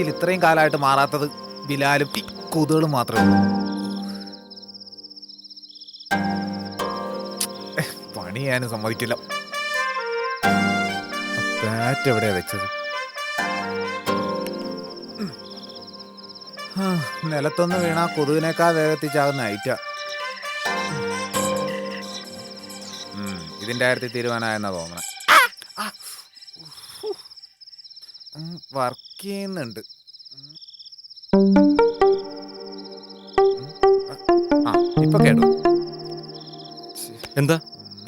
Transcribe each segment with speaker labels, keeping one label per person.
Speaker 1: സിറ്റിയിൽ ഇത്രയും കാലമായിട്ട് മാറാത്തത് ബിലാലും ഈ കൊതുകളും മാത്രമേ ഉള്ളൂ. പണി ചെയ്യാനും സമ്മതിക്കില്ല. ബാറ്റ് എവിടെയാ വെച്ചത്? നിലത്തൊന്ന് വീണാ കൊതുകിനേക്കാൾ വേഗത്തിൽ ചാകുന്ന ഐറ്റാ. ഇതിന്റെ കാര്യത്തിൽ തീരുമാനമായെന്നാ തോന്നണേ. വർക്ക് ചെയ്യുന്നുണ്ട്. ഇപ്പൊ കേട്ടു.
Speaker 2: എന്താ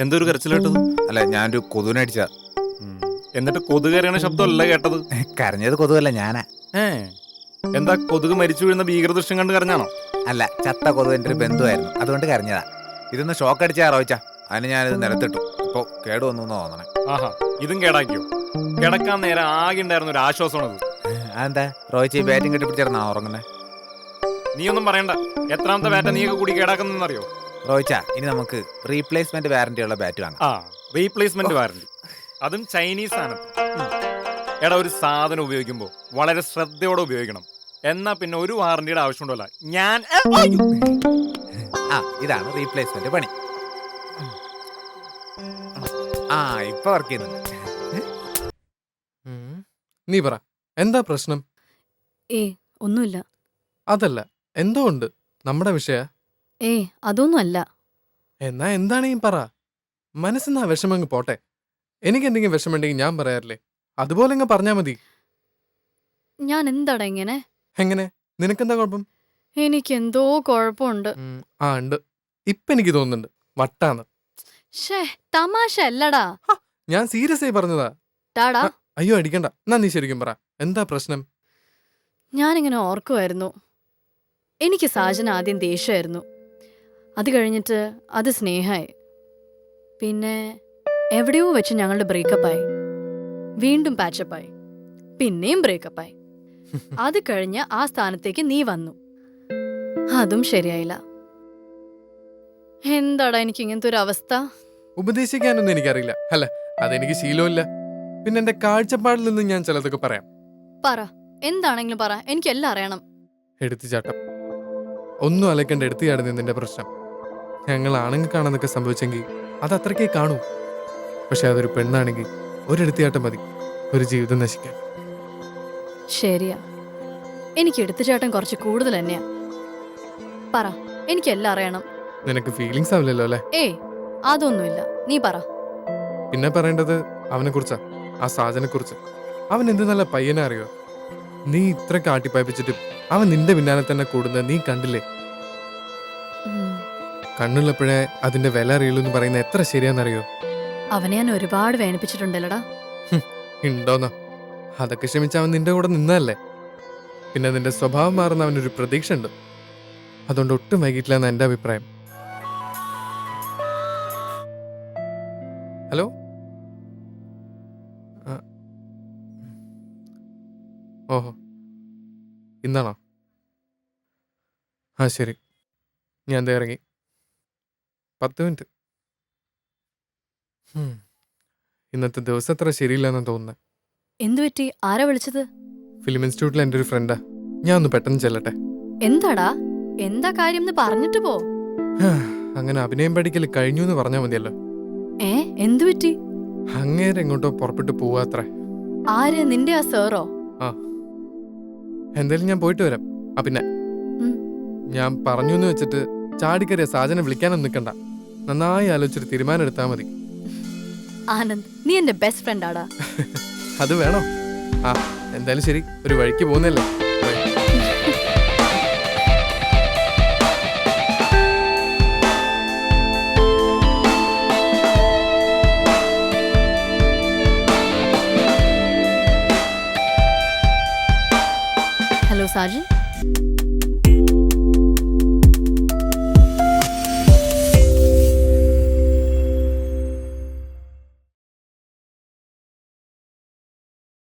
Speaker 2: എന്താ ഒരു കരച്ചിലേട്ടത്?
Speaker 1: അല്ല, ഞാനൊരു കൊതുവിനടിച്ച.
Speaker 2: എന്നിട്ട് കൊതുക് കരയണ ശബ്ദമല്ല കേട്ടത്.
Speaker 1: കരഞ്ഞത് കൊതുകല്ല, ഞാനാ.
Speaker 2: എന്താ കൊതുക് മരിച്ചു വീഴുന്ന ഭീകരദൃശ്യം കണ്ട് കരഞ്ഞാണോ?
Speaker 1: അല്ല, ചത്ത കൊതുക് എൻ്റെ ഒരു ബന്ധുവായിരുന്നു, അതുകൊണ്ട് കരഞ്ഞതാ. ഇതൊന്ന് ഷോക്ക് അടിച്ചാ റോയിച്ച, അതിന് ഞാനിത് നിലത്തിട്ടു. ഇപ്പൊ കേടുവന്നു തോന്നണേ.
Speaker 2: ആഹാ, ഇതും കേടാക്കിയോ? കിടക്കാൻ നേരം ആകെ ഉണ്ടായിരുന്ന ഒരു ആശ്വാസമാണത്.
Speaker 1: അതെന്താ റോയിച്ച ഈ ബാറ്റിംഗ് കെട്ടിപ്പിടിച്ചിരുന്നാ ഉറങ്ങുന്നേ?
Speaker 2: നീ ഒന്നും പറയണ്ട. എത്രാമത്തെ ബാറ്റാ നീയൊക്കെ കൂടി കേടാക്കുന്നറിയോ?
Speaker 1: റോയിച്ച, ഇനി നമുക്ക് റീപ്ലേസ്മെന്റ് വാറന്റി ഉള്ള ബാറ്റ് വാങ്ങാം.
Speaker 2: റീപ്ലേസ്മെന്റ് വാറന്റി, അതും ചൈനീസ് ആണ്. എടാ, ഒരു സാധനം ഉപയോഗിക്കുമ്പോൾ വളരെ ശ്രദ്ധയോടെ ഉപയോഗിക്കണം. എന്നാ പിന്നെ ഒരു വാറന്റിയുടെ ആവശ്യമുണ്ടല്ല.
Speaker 1: ഇതാണ് റീപ്ലേസ്മെന്റ് പണി. ഇപ്പൊ വർക്ക് ചെയ്യുന്നുണ്ട്.
Speaker 3: നീ പറ, എന്താ പ്രശ്നം?
Speaker 4: ഒന്നുമില്ല.
Speaker 3: അതല്ല, എന്തോ ഉണ്ട്. നമ്മുടെ വിഷയ
Speaker 4: അതൊന്നും അല്ല.
Speaker 3: എന്നാ എന്താണ് ഈ പറ. മനസ്സെന്നാ വിഷമങ്ങ് പോട്ടെ. എനിക്ക് എന്തെങ്കിലും വിഷമുണ്ടെങ്കിൽ ഞാൻ പറയാറില്ലേ, അതുപോലെ ഇങ്ങ് പറഞ്ഞാ മതി.
Speaker 4: ഞാൻ എന്താടാ ഇങ്ങനെ?
Speaker 3: എങ്ങനെ? നിനക്കെന്താ കുഴപ്പം?
Speaker 4: എനിക്കെന്തോ കുഴപ്പമുണ്ട്.
Speaker 3: ഉണ്ട്. ഇപ്പൊ എനിക്ക് തോന്നുന്നുണ്ട് വട്ടാന്ന്.
Speaker 4: തമാശ അല്ലടാ,
Speaker 3: ഞാൻ സീരിയസ് ആയി പറഞ്ഞതാ.
Speaker 4: ടാടാ.
Speaker 3: അയ്യോ, അടിക്കണ്ട. എന്നാ നീ ശരിക്കും പറ, എന്താ പ്രശ്നം?
Speaker 4: ഞാനിങ്ങനെ ഓർക്കുമായിരുന്നു. എനിക്ക് സാജന ആദ്യം ദേഷ്യമായിരുന്നു, അത് കഴിഞ്ഞിട്ട് അത് സ്നേഹമായി, പിന്നെ എവിടെയോ വെച്ച് ഞങ്ങളുടെ ബ്രേക്കപ്പായി, വീണ്ടും പാച്ചപ്പായി, പിന്നെയും ബ്രേക്കപ്പായി. അത് കഴിഞ്ഞ് ആ സ്ഥാനത്തേക്ക് നീ വന്നു, അതും ശരിയായില്ല. എന്താടാ എനിക്ക് ഇങ്ങനത്തെ ഒരു അവസ്ഥ?
Speaker 3: ഉപദേശിക്കാനൊന്നും എനിക്കറിയില്ല. അല്ല, അതെനിക്ക് ശീലമില്ല. പിന്നെ എന്റെ കാഴ്ചപ്പാടിൽ നിന്ന് ഞാൻ ചിലതൊക്കെ പറയാം.
Speaker 4: പറ, എന്താണെങ്കിലും പറ, എനിക്കെല്ലാം അറിയണം.
Speaker 3: എടുത്തുചാട്ടം. ഒന്നും അലക്കണ്ട എടുത്തുചാടുന്ന നിന്റെ പ്രശ്നം. ഞങ്ങൾ ആണുങ്ങൾക്കാണെന്നൊക്കെ സംഭവിച്ചെങ്കിൽ അത് അത്രയ്ക്കേ കാണൂ. പക്ഷെ അതൊരു പെണ്ണാണെങ്കിൽ ഒരെടുത്തുചാട്ടം മതി ഒരു ജീവിതം നശിക്കാൻ.
Speaker 4: ശരിയാ, എനിക്ക് എടുത്തുചാട്ടം കുറച്ച് കൂടുതൽ തന്നെയാ. പറ, എനിക്കെല്ലാം അറിയണം.
Speaker 3: നിനക്ക് ഫീലിങ്സ് ആവില്ലല്ലോ അല്ലേ?
Speaker 4: അതൊന്നുമില്ല, നീ പറ.
Speaker 3: പിന്നെ പറയേണ്ടത് അവനെ കുറിച്ചാ, ആ സാജനെ കുറിച്ച്. അവൻ എന്ത് നല്ല പയ്യനെ അറിയോ? നീ ഇത്ര കാട്ടിപ്പായിപ്പിച്ചിട്ടും അവൻ നിന്റെ പിന്നാലെ തന്നെ കൂടുന്നത് നീ കണ്ടില്ലേ? കണ്ണുള്ളപ്പോഴേ അതിന്റെ വില അറിയുള്ളൂ എന്ന് പറയുന്നത് എത്ര ശരിയാന്നറിയോ?
Speaker 4: അവനെ ഞാൻ ഒരുപാട് വേദനിപ്പിച്ചിട്ടുണ്ടല്ലോടാ.
Speaker 3: ഉണ്ടോന്നോ? അതൊക്കെ ക്ഷമിച്ച അവൻ നിന്റെ കൂടെ നിന്നല്ലേ. പിന്നെ നിന്റെ സ്വഭാവം മാറുന്ന അവനൊരു പ്രതീക്ഷ ഉണ്ട്. അതുകൊണ്ട് ഒട്ടും വൈകിട്ടില്ല എന്ന് എന്റെ അഭിപ്രായം. ഹലോ, ഓഹോ, ഇന്നാണോ? ശരി, ഞാൻ ദേ ഇറങ്ങി. 10 മിനിറ്റ്. ഇന്നത്തെ ദിവസം അത്ര ശരിയില്ലെന്നാ തോന്നുന്നത്.
Speaker 4: എന്തുപറ്റി? ആരാ വിളിച്ചത്?
Speaker 3: ഫിലിം ഇൻസ്റ്റിറ്റ്യൂട്ടിൽ എൻ്റെ ഒരു ഫ്രണ്ടാ. ഞാൻ ഒന്ന് പെട്ടെന്ന് ചെല്ലട്ടെ.
Speaker 4: എന്താടാ, എന്താ കാര്യം പറഞ്ഞിട്ട് പോ.
Speaker 3: അങ്ങനെ അഭിനയം പഠിക്കൽ കഴിഞ്ഞു എന്ന് പറഞ്ഞാൽ മതിയല്ലോ.
Speaker 4: എന്തുപറ്റി?
Speaker 3: അങ്ങേരെ എങ്ങോട്ടോ പുറപ്പെട്ടു പോവാത്ര.
Speaker 4: ആര്? നിന്റെ ആ സാറോ?
Speaker 3: എന്തായാലും ഞാൻ പോയിട്ട് വരാം. പിന്നെ ഞാൻ പറഞ്ഞു എന്ന് വെച്ചിട്ട് ചാടിക്കറിയ സാജനെ വിളിക്കാനൊന്നും നിൽക്കണ്ട. നന്നായി ആലോചിച്ചൊരു തീരുമാനം എടുത്താൽ മതി.
Speaker 4: ആനന്ദ്, നീ എന്റെ ബെസ്റ്റ് ഫ്രണ്ട് ആടാ.
Speaker 3: അത് വേണോ? എന്തായാലും ശരി, ഒരു വഴിക്ക് പോകുന്നല്ലേ.
Speaker 4: ഹലോ സാജൻ.